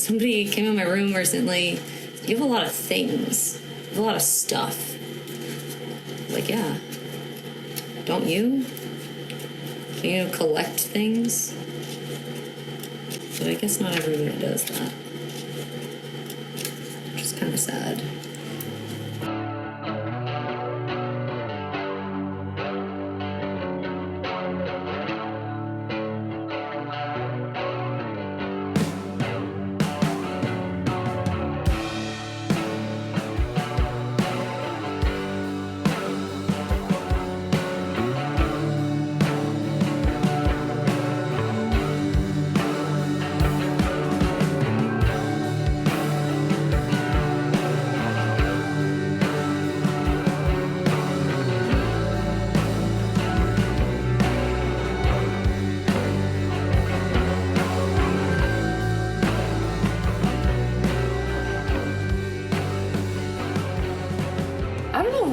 somebody came in my room recently, you have a lot of things. You have a lot of stuff. Like, yeah. Don't you? Can you collect things? But I guess not everybody does that. Which is kind of sad.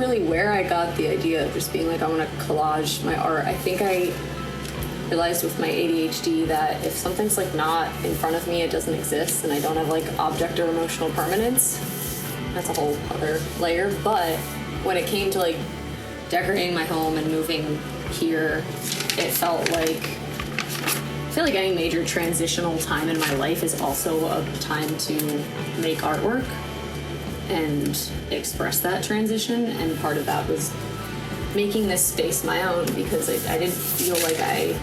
Where I got the idea of just being like, I want to collage my art. I think I realized with my ADHD that if something's like not in front of me, it doesn't exist, and I don't have like object or emotional permanence. That's a whole other layer. But when it came to like decorating my home and moving here, it felt like, I feel like any major transitional time in my life is also a time to make artwork and express that transition, and part of that was making this space my own, because I didn't feel like I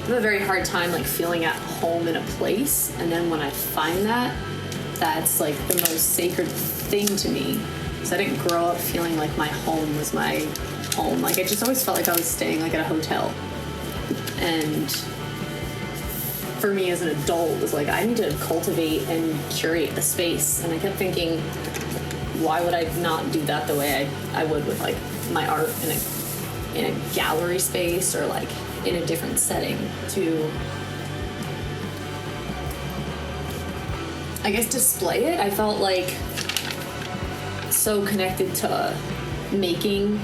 have a very hard time like feeling at home in a place, and then when I find that, that's like the most sacred thing to me. So I didn't grow up feeling like my home was my home. Like I just always felt like I was staying like at a hotel, and for me as an adult, it was like, I need to cultivate and curate the space. And I kept thinking, why would I not do that the way I would with like my art in a gallery space, or like in a different setting, to, I guess, display it. I felt like so connected to making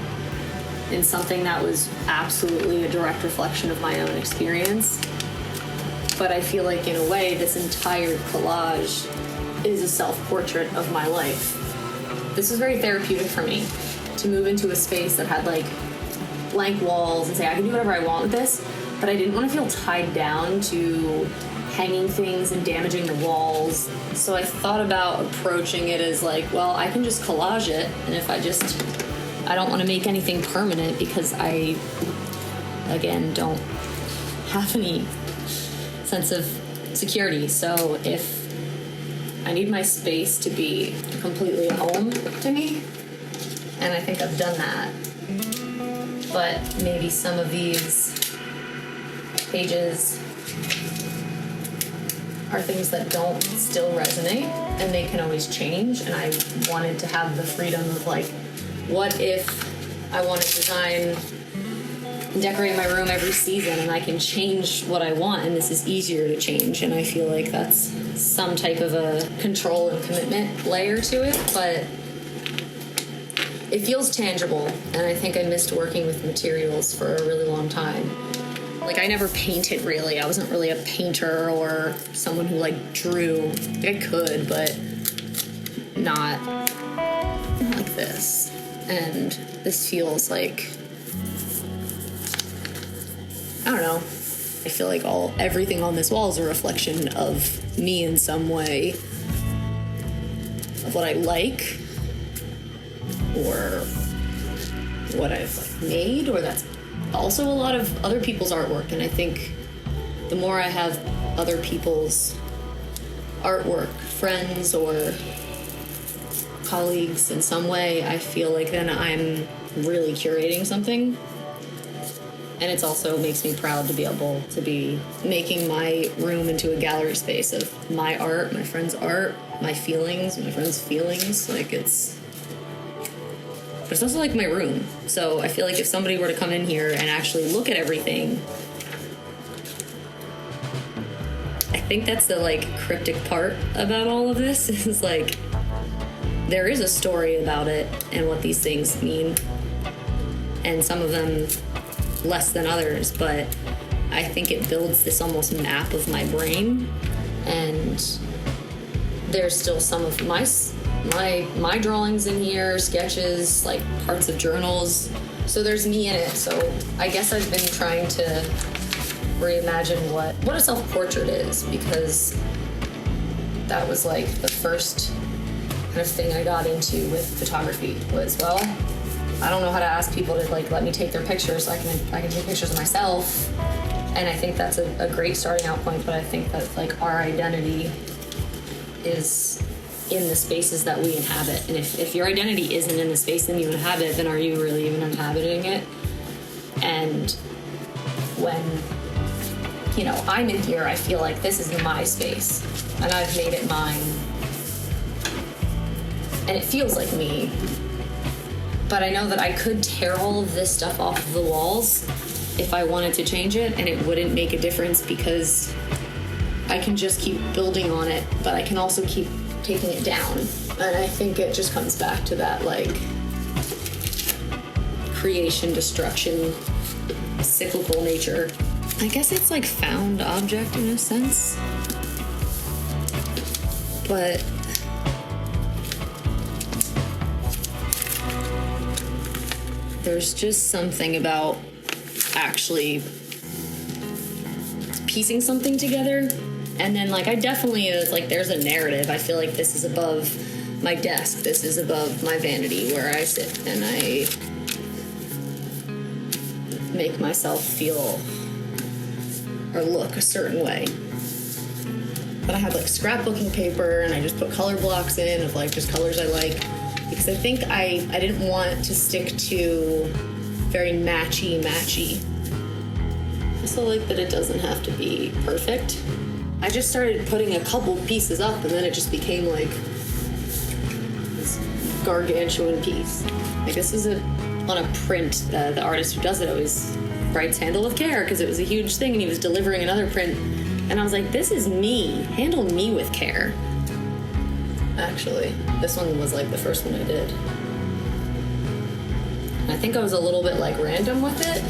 in something that was absolutely a direct reflection of my own experience. But I feel like, in a way, this entire collage is a self-portrait of my life. This was very therapeutic for me, to move into a space that had like blank walls and say, I can do whatever I want with this, but I didn't want to feel tied down to hanging things and damaging the walls. So I thought about approaching it as like, well, I can just collage it, and if I don't want to make anything permanent, because I, again, don't have any sense of security. So if I need my space to be completely home to me, and I think I've done that, but maybe some of these pages are things that don't still resonate, and they can always change. And I wanted to have the freedom of like, what if I want to design and decorate my room every season, and I can change what I want, and this is easier to change. And I feel like that's some type of a control and commitment layer to it, but it feels tangible. And I think I missed working with materials for a really long time. Like, I never painted, really. I wasn't really a painter or someone who like drew. Like, I could, but not like this. And this feels like, I don't know. I feel like everything on this wall is a reflection of me in some way, of what I like, or what I've like made, or that's also a lot of other people's artwork. And I think the more I have other people's artwork, friends or colleagues in some way, I feel like then I'm really curating something. And it also makes me proud to be able to be making my room into a gallery space of my art, my friend's art, my feelings, my friend's feelings. Like, but it's also like my room. So I feel like if somebody were to come in here and actually look at everything, I think that's the like cryptic part about all of this, is like, there is a story about it and what these things mean, and some of them less than others, but I think it builds this almost map of my brain, and there's still some of my drawings in here, sketches, like parts of journals. So there's me in it. So I guess I've been trying to reimagine what a self-portrait is, because that was like the first kind of thing I got into with photography was, well, I don't know how to ask people to like let me take their pictures. I can take pictures of myself. And I think that's a great starting out point, but I think that like our identity is in the spaces that we inhabit. And if your identity isn't in the space that you inhabit, then are you really even inhabiting it? And when, you know, I'm in here, I feel like this is my space and I've made it mine. And it feels like me. But I know that I could tear all of this stuff off of the walls if I wanted to change it, and it wouldn't make a difference because I can just keep building on it, but I can also keep taking it down. And I think it just comes back to that, like, creation, destruction, cyclical nature. I guess it's like found object in a sense. But there's just something about actually piecing something together. And then, like, I definitely, like, there's a narrative. I feel like this is above my desk. This is above my vanity where I sit and I make myself feel or look a certain way. But I have, like, scrapbooking paper and I just put color blocks in of, like, just colors I like. Because I think I didn't want to stick to very matchy. I also like that it doesn't have to be perfect. I just started putting a couple pieces up and then it just became like this gargantuan piece. Like, this is on a print. The artist who does it always writes "handle with care" because it was a huge thing and he was delivering another print. And I was like, this is me. Handle me with care. Actually, this one was like the first one I did. I think I was a little bit like random with it,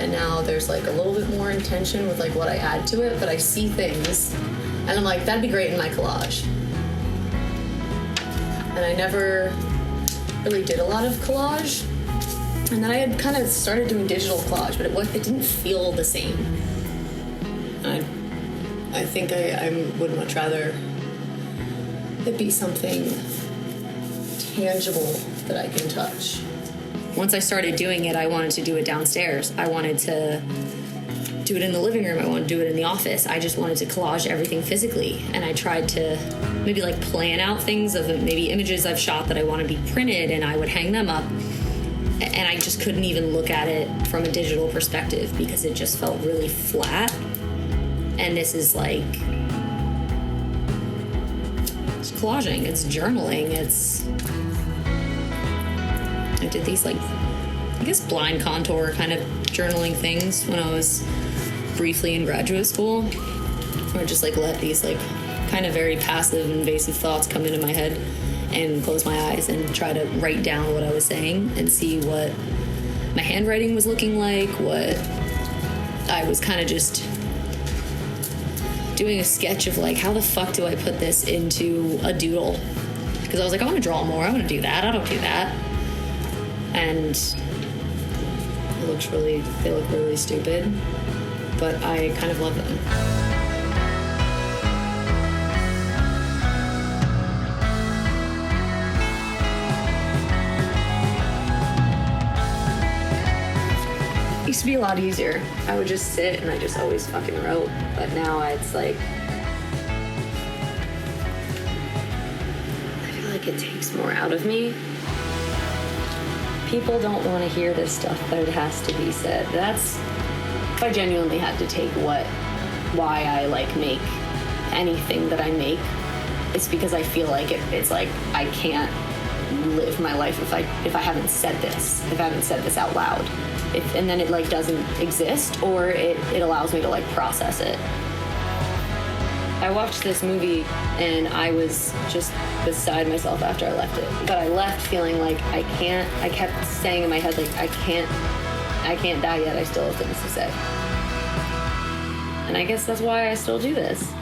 and now there's like a little bit more intention with like what I add to it, but I see things and I'm like, that'd be great in my collage. And I never really did a lot of collage, and then I had kind of started doing digital collage, but it didn't feel the same. And I think I would much rather it be something tangible that I can touch. Once I started doing it, I wanted to do it downstairs. I wanted to do it in the living room. I wanted to do it in the office. I just wanted to collage everything physically. And I tried to maybe like plan out things of maybe images I've shot that I want to be printed, and I would hang them up. And I just couldn't even look at it from a digital perspective because it just felt really flat. And this is like, it's collaging, it's journaling, I did these like, I guess blind contour kind of journaling things when I was briefly in graduate school, where I just like let these like kind of very passive, invasive thoughts come into my head and close my eyes and try to write down what I was saying and see what my handwriting was looking like, what I was kind of just doing a sketch of like, how the fuck do I put this into a doodle? Because I was like, I want to draw more, I want to do that, I don't do that. And they look really stupid, but I kind of love them. It used to be a lot easier. I would just sit and I just always fucking wrote, but now it's like, I feel like it takes more out of me. People don't want to hear this stuff, but it has to be said. That's, if I genuinely had to take why I like make anything that I make, it's because I feel like it's like I can't live my life if I haven't said this, if I haven't said this out loud. And then it like doesn't exist, or it allows me to like process it. I watched this movie and I was just beside myself after I left it. But I left feeling like I kept saying in my head, like, I can't die yet, I still have things to say. And I guess that's why I still do this.